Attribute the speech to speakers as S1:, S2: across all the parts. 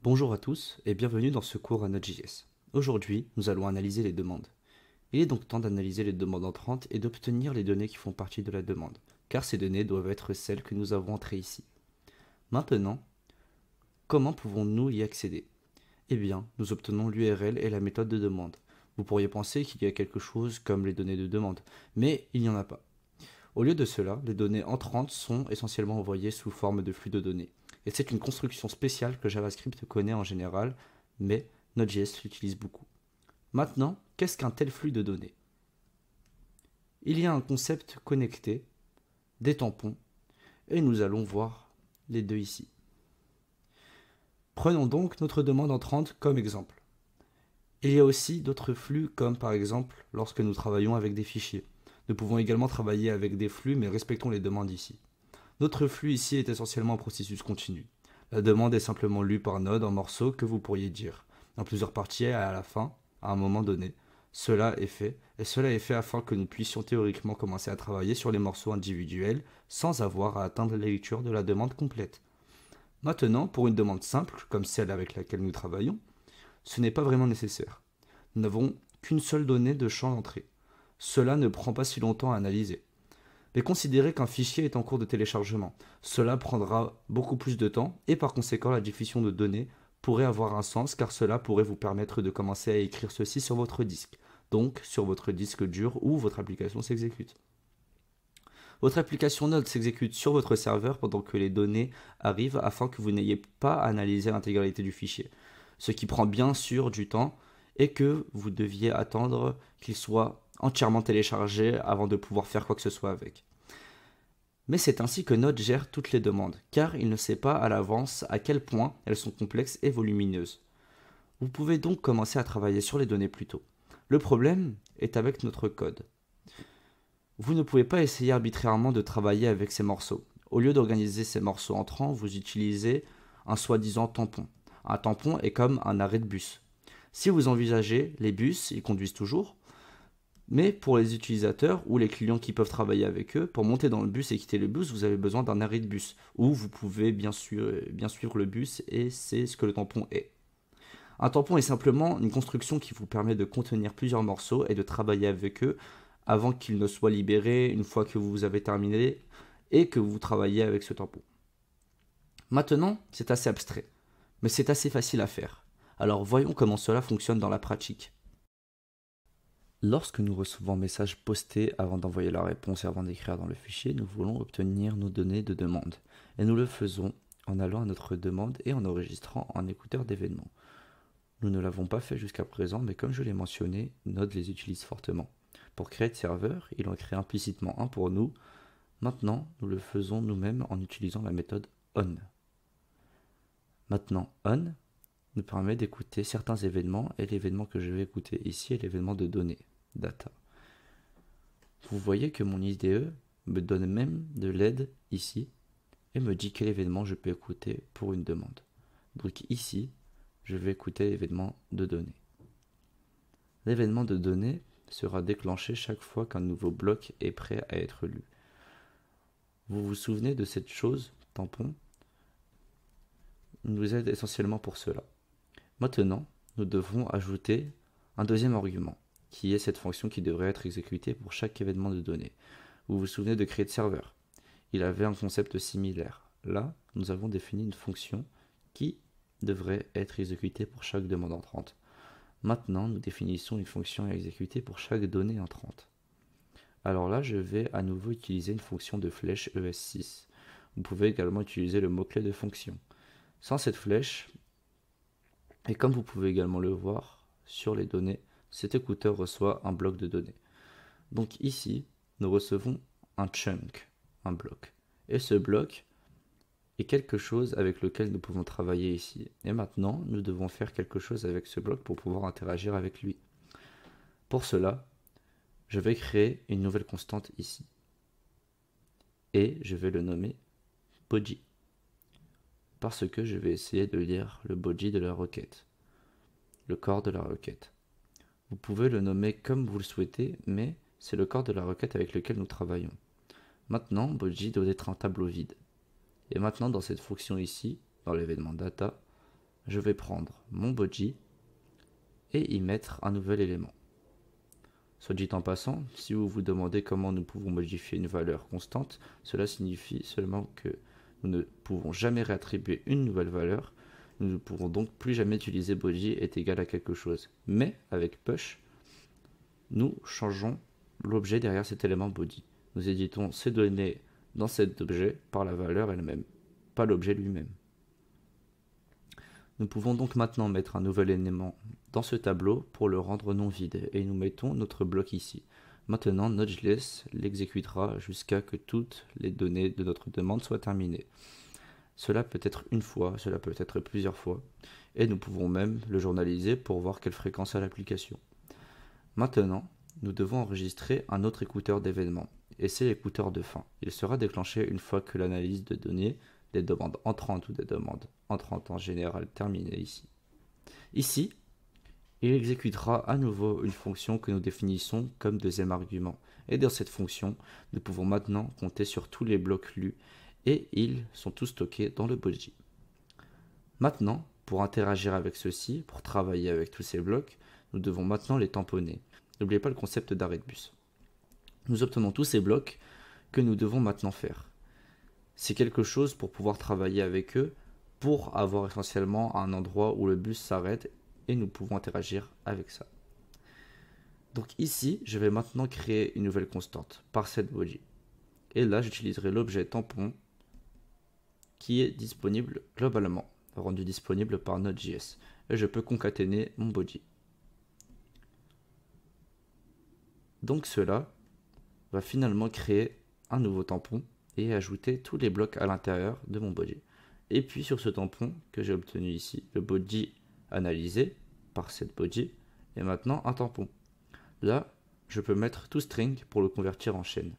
S1: Bonjour à tous et bienvenue dans ce cours à Node.js. Aujourd'hui, nous allons analyser les demandes. Il est donc temps d'analyser les demandes entrantes et d'obtenir les données qui font partie de la demande, car ces données doivent être celles que nous avons entrées ici. Maintenant, comment pouvons-nous y accéder? Eh bien, nous obtenons l'URL et la méthode de demande. Vous pourriez penser qu'il y a quelque chose comme les données de demande, mais il n'y en a pas. Au lieu de cela, les données entrantes sont essentiellement envoyées sous forme de flux de données. Et c'est une construction spéciale que JavaScript connaît en général, mais Node.js l'utilise beaucoup. Maintenant, qu'est-ce qu'un tel flux de données? Il y a un concept connecté, des tampons, et nous allons voir les deux ici. Prenons donc notre demande entrante comme exemple. Il y a aussi d'autres flux comme par exemple lorsque nous travaillons avec des fichiers. Nous pouvons également travailler avec des flux mais respectons les demandes ici. Notre flux ici est essentiellement un processus continu. La demande est simplement lue par Node en morceaux que vous pourriez dire, dans plusieurs parties et à la fin, à un moment donné. Cela est fait, et cela est fait afin que nous puissions théoriquement commencer à travailler sur les morceaux individuels sans avoir à atteindre la lecture de la demande complète. Maintenant, pour une demande simple, comme celle avec laquelle nous travaillons, ce n'est pas vraiment nécessaire. Nous n'avons qu'une seule donnée de champ d'entrée. Cela ne prend pas si longtemps à analyser. Mais considérez qu'un fichier est en cours de téléchargement. Cela prendra beaucoup plus de temps et par conséquent la diffusion de données pourrait avoir un sens car cela pourrait vous permettre de commencer à écrire ceci sur votre disque, donc sur votre disque dur où votre application s'exécute. Votre application Node s'exécute sur votre serveur pendant que les données arrivent afin que vous n'ayez pas à analyser l'intégralité du fichier, ce qui prend bien sûr du temps et que vous deviez attendre qu'il soit entièrement téléchargé avant de pouvoir faire quoi que ce soit avec. Mais c'est ainsi que Node gère toutes les demandes, car il ne sait pas à l'avance à quel point elles sont complexes et volumineuses. Vous pouvez donc commencer à travailler sur les données plus tôt. Le problème est avec notre code. Vous ne pouvez pas essayer arbitrairement de travailler avec ces morceaux. Au lieu d'organiser ces morceaux entrants, vous utilisez un soi-disant tampon. Un tampon est comme un arrêt de bus. Si vous envisagez, les bus, ils conduisent toujours, mais pour les utilisateurs ou les clients qui peuvent travailler avec eux, pour monter dans le bus et quitter le bus, vous avez besoin d'un arrêt de bus, où vous pouvez bien suivre le bus, et c'est ce que le tampon est. Un tampon est simplement une construction qui vous permet de contenir plusieurs morceaux et de travailler avec eux avant qu'ils ne soient libérés une fois que vous avez terminé et que vous travaillez avec ce tampon. Maintenant, c'est assez abstrait, mais c'est assez facile à faire. Alors voyons comment cela fonctionne dans la pratique. Lorsque nous recevons un message posté avant d'envoyer la réponse et avant d'écrire dans le fichier, nous voulons obtenir nos données de demande. Et nous le faisons en allant à notre demande et en enregistrant un écouteur d'événements. Nous ne l'avons pas fait jusqu'à présent, mais comme je l'ai mentionné, Node les utilise fortement. Pour créer de serveur, il en crée implicitement un pour nous. Maintenant, nous le faisons nous-mêmes en utilisant la méthode on. Maintenant, on nous permet d'écouter certains événements et l'événement que je vais écouter ici est l'événement de données, data. Vous voyez que mon IDE me donne même de l'aide ici et me dit quel événement je peux écouter pour une demande. Donc ici, je vais écouter l'événement de données. L'événement de données sera déclenché chaque fois qu'un nouveau bloc est prêt à être lu. Vous vous souvenez de cette chose, tampon? Il nous aide essentiellement pour cela. Maintenant, nous devons ajouter un deuxième argument, qui est cette fonction qui devrait être exécutée pour chaque événement de données. Vous vous souvenez de createServer? Il avait un concept similaire. Là, nous avons défini une fonction qui devrait être exécutée pour chaque demande entrante. Maintenant, nous définissons une fonction à exécuter pour chaque donnée entrante. Alors là, je vais à nouveau utiliser une fonction de flèche ES6. Vous pouvez également utiliser le mot-clé de fonction. Sans cette flèche, et comme vous pouvez également le voir sur les données, cet écouteur reçoit un bloc de données. Donc ici, nous recevons un chunk, un bloc. Et ce bloc est quelque chose avec lequel nous pouvons travailler ici. Et maintenant, nous devons faire quelque chose avec ce bloc pour pouvoir interagir avec lui. Pour cela, je vais créer une nouvelle constante ici. Et je vais le nommer body. Parce que je vais essayer de lire le body de la requête, le corps de la requête. Vous pouvez le nommer comme vous le souhaitez, mais c'est le corps de la requête avec lequel nous travaillons. Maintenant, body doit être un tableau vide. Et maintenant, dans cette fonction ici, dans l'événement data, je vais prendre mon body et y mettre un nouvel élément. Soit dit en passant, si vous vous demandez comment nous pouvons modifier une valeur constante, cela signifie seulement que nous ne pouvons jamais réattribuer une nouvelle valeur. Nous ne pourrons donc plus jamais utiliser body est égal à quelque chose. Mais avec push, nous changeons l'objet derrière cet élément body. Nous éditons ces données dans cet objet par la valeur elle-même, pas l'objet lui-même. Nous pouvons donc maintenant mettre un nouvel élément dans ce tableau pour le rendre non vide et nous mettons notre bloc ici. Maintenant, Node.js l'exécutera jusqu'à que toutes les données de notre demande soient terminées. Cela peut être une fois, cela peut être plusieurs fois et nous pouvons même le journaliser pour voir quelle fréquence a l'application. Maintenant, nous devons enregistrer un autre écouteur d'événements et c'est l'écouteur de fin. Il sera déclenché une fois que l'analyse de données des demandes entrantes ou des demandes entrantes en général terminées ici. Ici, il exécutera à nouveau une fonction que nous définissons comme deuxième argument. Et dans cette fonction, nous pouvons maintenant compter sur tous les blocs lus et ils sont tous stockés dans le body. Maintenant, pour interagir avec ceux-ci, pour travailler avec tous ces blocs, nous devons maintenant les tamponner. N'oubliez pas le concept d'arrêt de bus. Nous obtenons tous ces blocs que nous devons maintenant faire. C'est quelque chose pour pouvoir travailler avec eux, pour avoir essentiellement un endroit où le bus s'arrête et nous pouvons interagir avec ça. Donc ici, je vais maintenant créer une nouvelle constante, parsetBody. Et là, j'utiliserai l'objet tampon qui est disponible globalement, rendu disponible par Node.js. Et je peux concaténer mon body. Donc cela va finalement créer un nouveau tampon et ajouter tous les blocs à l'intérieur de mon body. Et puis sur ce tampon que j'ai obtenu ici, le body analysé par cette body est maintenant un tampon. Là, je peux mettre toString pour le convertir en chaîne.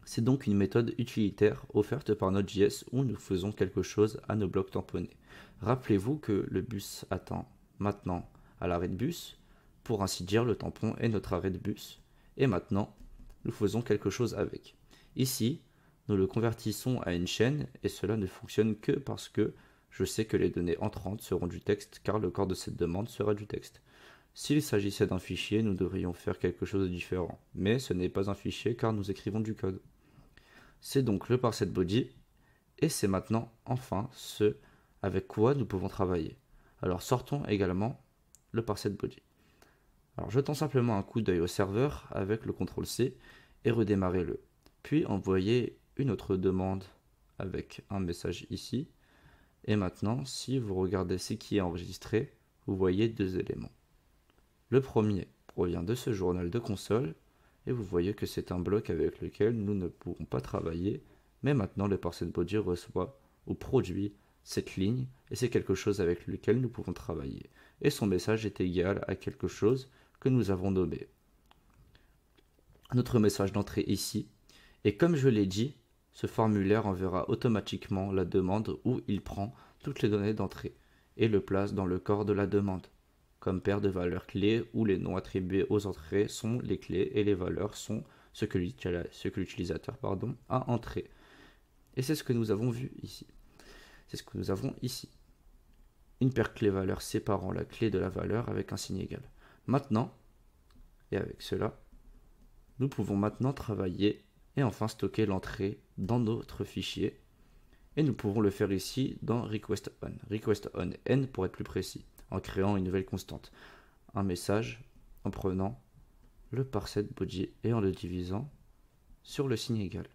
S1: C'est donc une méthode utilitaire offerte par Node.js où nous faisons quelque chose à nos blocs tamponnés. Rappelez-vous que le bus attend maintenant à l'arrêt de bus, pour ainsi dire le tampon est notre arrêt de bus, et maintenant nous faisons quelque chose avec. Ici, nous le convertissons à une chaîne et cela ne fonctionne que parce que je sais que les données entrantes seront du texte car le corps de cette demande sera du texte. S'il s'agissait d'un fichier, nous devrions faire quelque chose de différent, mais ce n'est pas un fichier car nous écrivons du code. C'est donc le parsetBody et c'est maintenant enfin ce avec quoi nous pouvons travailler. Alors sortons également le parsetBody. Alors jetons simplement un coup d'œil au serveur avec le CTRL-C et redémarrez-le. Puis envoyez une autre demande avec un message ici. Et maintenant, si vous regardez ce qui est enregistré, vous voyez deux éléments. Le premier provient de ce journal de console et vous voyez que c'est un bloc avec lequel nous ne pourrons pas travailler, mais maintenant le parsetBody reçoit ou produit cette ligne et c'est quelque chose avec lequel nous pouvons travailler. Et son message est égal à quelque chose que nous avons nommé. Notre message d'entrée ici, et comme je l'ai dit, ce formulaire enverra automatiquement la demande où il prend toutes les données d'entrée et le place dans le corps de la demande, comme paire de valeurs clés où les noms attribués aux entrées sont les clés et les valeurs sont ce que l'utilisateur a entré. Et c'est ce que nous avons vu ici. C'est ce que nous avons ici. Une paire clé-valeur séparant la clé de la valeur avec un signe égal. Maintenant, et avec cela, nous pouvons maintenant travailler et enfin stocker l'entrée dans notre fichier. Et nous pouvons le faire ici dans request_on n pour être plus précis, en créant une nouvelle constante. Un message en prenant le parsetBody et en le divisant sur le signe égal.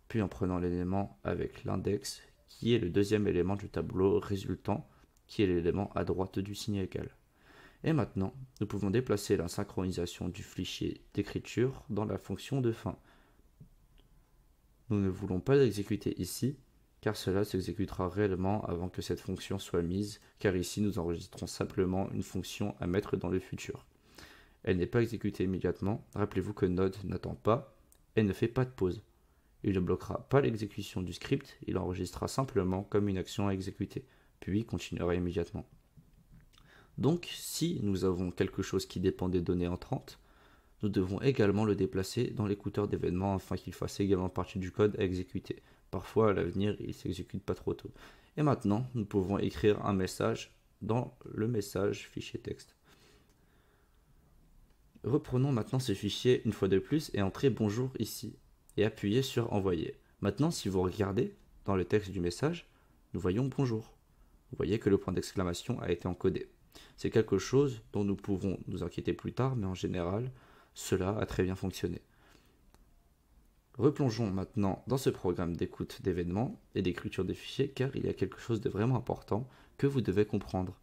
S1: Puis en prenant l'élément avec l'index qui est le deuxième élément du tableau résultant, qui est l'élément à droite du signe égal. Et maintenant, nous pouvons déplacer la synchronisation du fichier d'écriture dans la fonction de fin. Nous ne voulons pas l'exécuter ici, car cela s'exécutera réellement avant que cette fonction soit mise, car ici nous enregistrons simplement une fonction à mettre dans le futur. Elle n'est pas exécutée immédiatement, rappelez-vous que Node n'attend pas et ne fait pas de pause. Il ne bloquera pas l'exécution du script, il enregistrera simplement comme une action à exécuter, puis continuera immédiatement. Donc, si nous avons quelque chose qui dépend des données entrantes, nous devons également le déplacer dans l'écouteur d'événements afin qu'il fasse également partie du code à exécuter. Parfois, à l'avenir, il ne s'exécute pas trop tôt. Et maintenant, nous pouvons écrire un message dans le message fichier texte. Reprenons maintenant ce fichier une fois de plus et entrez bonjour ici et appuyez sur envoyer. Maintenant, si vous regardez dans le texte du message, nous voyons bonjour. Vous voyez que le point d'exclamation a été encodé. C'est quelque chose dont nous pouvons nous inquiéter plus tard, mais en général, cela a très bien fonctionné. Replongeons maintenant dans ce programme d'écoute d'événements et d'écriture de fichiers car il y a quelque chose de vraiment important que vous devez comprendre.